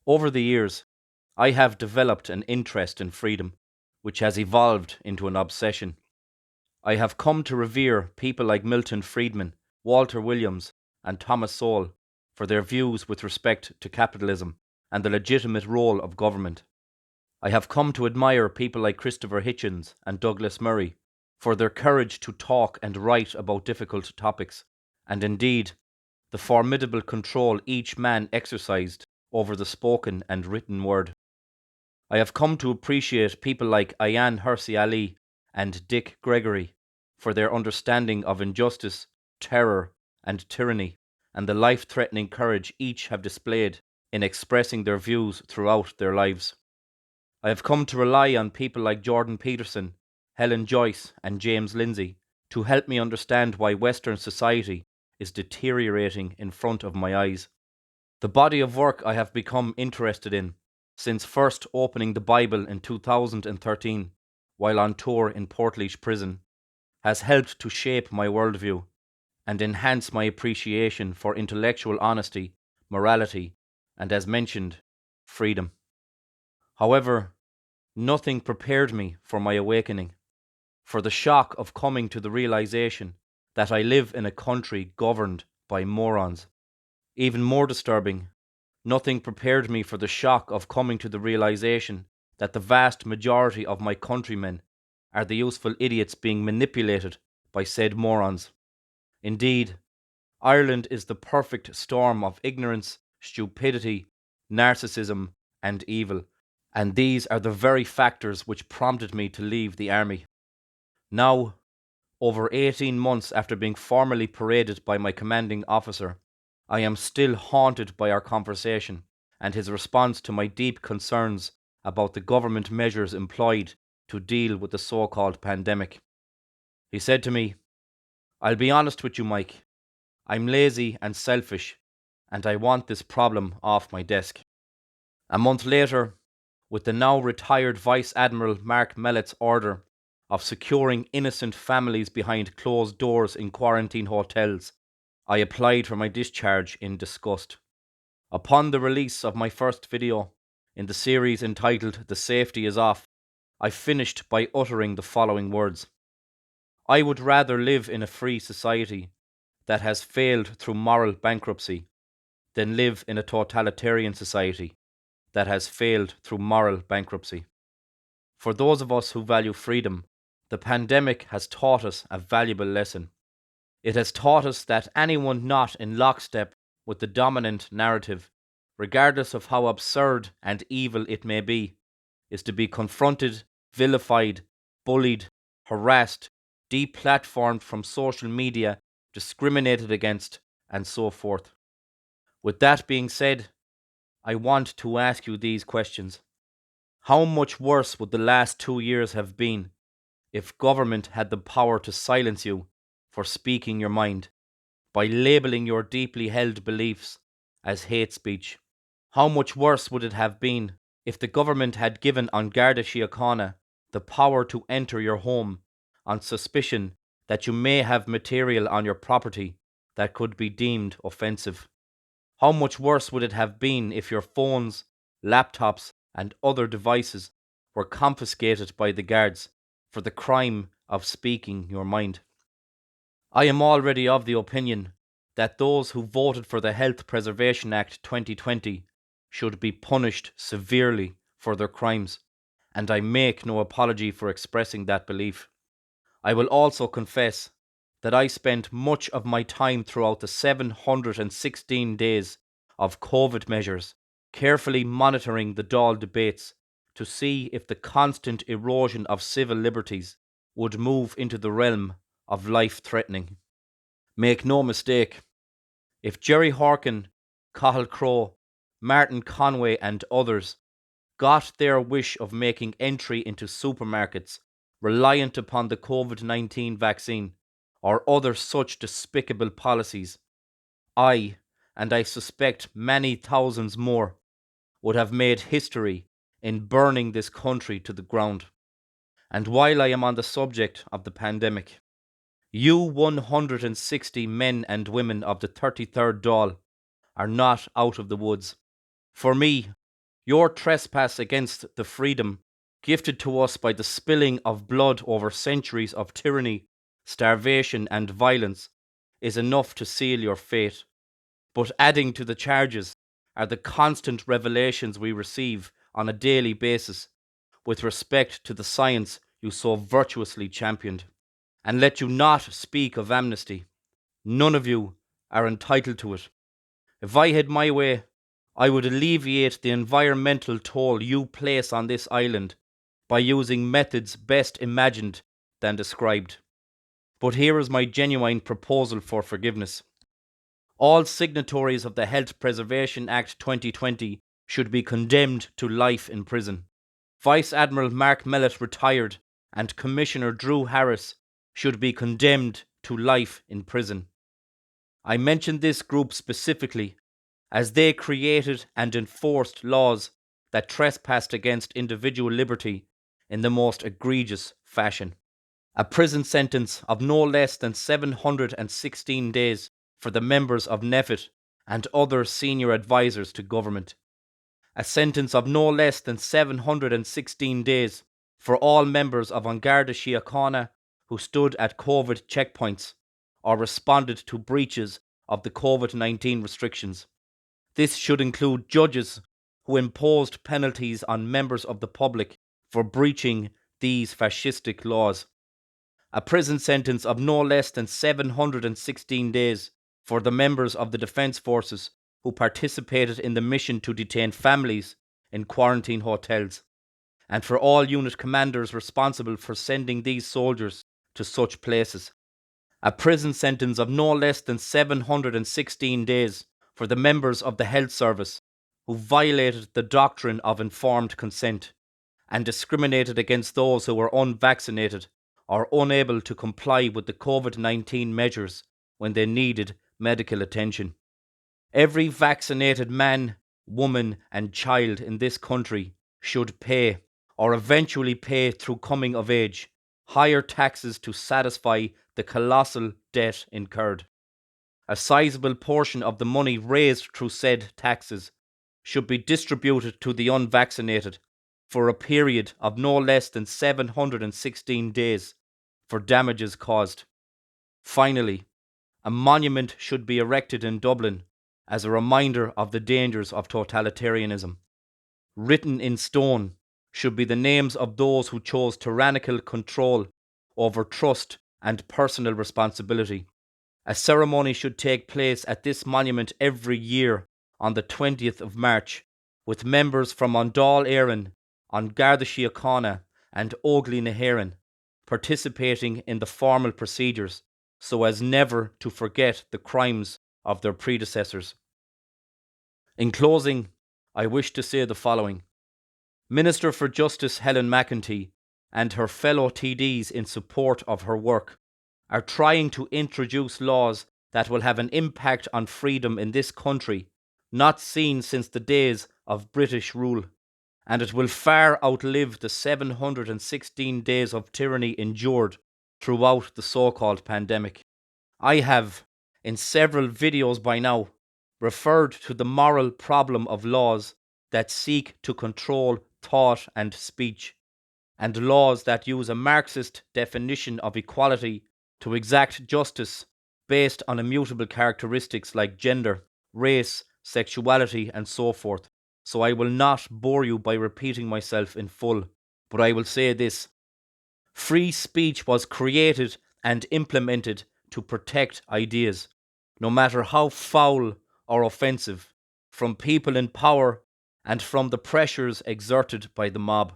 Over the years, I have developed an interest in freedom, which has evolved into an obsession. I have come to revere people like Milton Friedman, Walter Williams, and Thomas Sowell for their views with respect to capitalism and the legitimate role of government. I have come to admire people like Christopher Hitchens and Douglas Murray for their courage to talk and write about difficult topics, and indeed, the formidable control each man exercised over the spoken and written word. I have come to appreciate people like Ayaan Hirsi Ali and Dick Gregory for their understanding of injustice, terror, and tyranny, and the life-threatening courage each have displayed in expressing their views throughout their lives. I have come to rely on people like Jordan Peterson, Helen Joyce, and James Lindsay to help me understand why Western society is deteriorating in front of my eyes. The body of work I have become interested in since first opening the Bible in 2013 while on tour in Portlaoise Prison has helped to shape my worldview and enhance my appreciation for intellectual honesty, morality, and, as mentioned, freedom. However, nothing prepared me for my awakening, for the shock of coming to the realization that I live in a country governed by morons. Even more disturbing, nothing prepared me for the shock of coming to the realization that the vast majority of my countrymen are the useful idiots being manipulated by said morons. Indeed, Ireland is the perfect storm of ignorance, stupidity, narcissism, and evil, and these are the very factors which prompted me to leave the army. Now, over 18 months after being formally paraded by my commanding officer, I am still haunted by our conversation and his response to my deep concerns about the government measures employed to deal with the so-called pandemic. He said to me, "I'll be honest with you, Mike. I'm lazy and selfish, and I want this problem off my desk." A month later, with the now retired Vice Admiral Mark Mellett's order of securing innocent families behind closed doors in quarantine hotels, I applied for my discharge in disgust. Upon the release of my first video in the series entitled "The Safety is Off," I finished by uttering the following words: "I would rather live in a free society that has failed through moral bankruptcy than live in a totalitarian society that has failed through moral bankruptcy." For those of us who value freedom, the pandemic has taught us a valuable lesson. It has taught us that anyone not in lockstep with the dominant narrative, regardless of how absurd and evil it may be, is to be confronted, vilified, bullied, harassed, deplatformed from social media, discriminated against, and so forth. With that being said, I want to ask you these questions. How much worse would the last 2 years have been if government had the power to silence you for speaking your mind by labeling your deeply held beliefs as hate speech? How much worse would it have been if the government had given An Garda Síochána the power to enter your home on suspicion that you may have material on your property that could be deemed offensive? How much worse would it have been if your phones, laptops, and other devices were confiscated by the guards for the crime of speaking your mind? I am already of the opinion that those who voted for the Health Preservation Act 2020 should be punished severely for their crimes, and I make no apology for expressing that belief. I will also confess that I spent much of my time throughout the 716 days of COVID measures carefully monitoring the Dáil debates to see if the constant erosion of civil liberties would move into the realm of life-threatening. Make no mistake, if Jerry Horkin, Cathal Crowe, Martin Conway and others got their wish of making entry into supermarkets reliant upon the COVID-19 vaccine or other such despicable policies, I, and I suspect many thousands more, would have made history in burning this country to the ground. And while I am on the subject of the pandemic, you 160 men and women of the 33rd Dáil are not out of the woods. For me, Your trespass against the freedom gifted to us by the spilling of blood over centuries of tyranny, starvation, and violence is enough to seal your fate. But adding to the charges are the constant revelations we receive on a daily basis with respect to the science you so virtuously championed. And let you not speak of amnesty. None of you are entitled to it. If I had my way, I would alleviate the environmental toll you place on this island by using methods best imagined than described. But here is my genuine proposal for forgiveness. All signatories of the Health Preservation Act 2020 should be condemned to life in prison. Vice Admiral Mark Mellett, retired, and Commissioner Drew Harris should be condemned to life in prison. I mention this group specifically as they created and enforced laws that trespassed against individual liberty in the most egregious fashion. A prison sentence of no less than 716 days for the members of NPHET and other senior advisers to government. A sentence of no less than 716 days for all members of An Garda Síochána who stood at COVID checkpoints or responded to breaches of the COVID-19 restrictions. This should include judges who imposed penalties on members of the public for breaching these fascistic laws. A prison sentence of no less than 716 days for the members of the Defence Forces who participated in the mission to detain families in quarantine hotels, and for all unit commanders responsible for sending these soldiers to such places. A prison sentence of no less than 716 days for the members of the Health Service who violated the doctrine of informed consent and discriminated against those who were unvaccinated or unable to comply with the COVID-19 measures when they needed medical attention. Every vaccinated man, woman, and child in this country should pay, or eventually pay through coming of age, higher taxes to satisfy the colossal debt incurred. A sizable portion of the money raised through said taxes should be distributed to the unvaccinated for a period of no less than 716 days for damages caused. Finally, a monument should be erected in Dublin as a reminder of the dangers of totalitarianism. Written in stone should be the names of those who chose tyrannical control over trust and personal responsibility. A ceremony should take place at this monument every year on the 20th of March, with members from An Dáil Éireann, An Garda Síochána and Óglaigh na hÉireann participating in the formal procedures so as never to forget the crimes of their predecessors. In closing, I wish to say the following. Minister for Justice Helen McEntee and her fellow TDs in support of her work are trying to introduce laws that will have an impact on freedom in this country not seen since the days of British rule, and it will far outlive the 716 days of tyranny endured throughout the so-called pandemic. I have, in several videos by now, referred to the moral problem of laws that seek to control thought and speech, and laws that use a Marxist definition of equality to exact justice based on immutable characteristics like gender, race, sexuality, and so forth. So I will not bore you by repeating myself in full, but I will say this. Free speech was created and implemented to protect ideas, no matter how foul or offensive, from people in power and from the pressures exerted by the mob.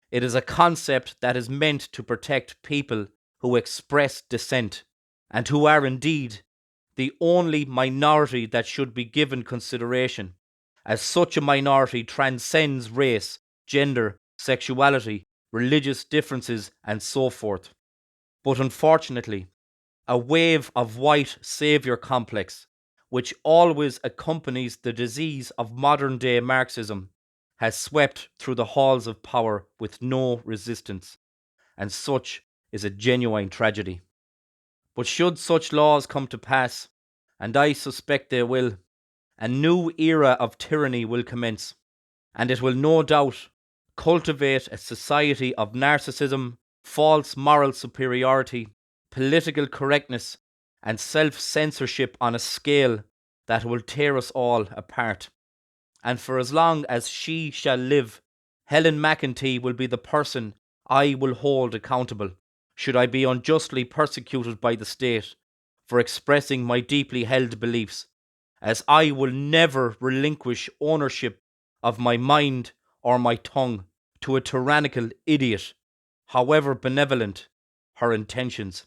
It is a concept that is meant to protect people who express dissent, and who are indeed the only minority that should be given consideration, as such a minority transcends race, gender, sexuality, religious differences, and so forth. But unfortunately, a wave of white saviour complex, which always accompanies the disease of modern-day Marxism, has swept through the halls of power with no resistance, and such is a genuine tragedy. But should such laws come to pass, and I suspect they will, a new era of tyranny will commence. and it will no doubt cultivate a society of narcissism, false moral superiority, political correctness, and self-censorship on a scale that will tear us all apart. And for as long as she shall live, Helen McEntee will be the person I will hold accountable, should I be unjustly persecuted by the state for expressing my deeply held beliefs, as I will never relinquish ownership of my mind or my tongue to a tyrannical idiot, however benevolent her intentions.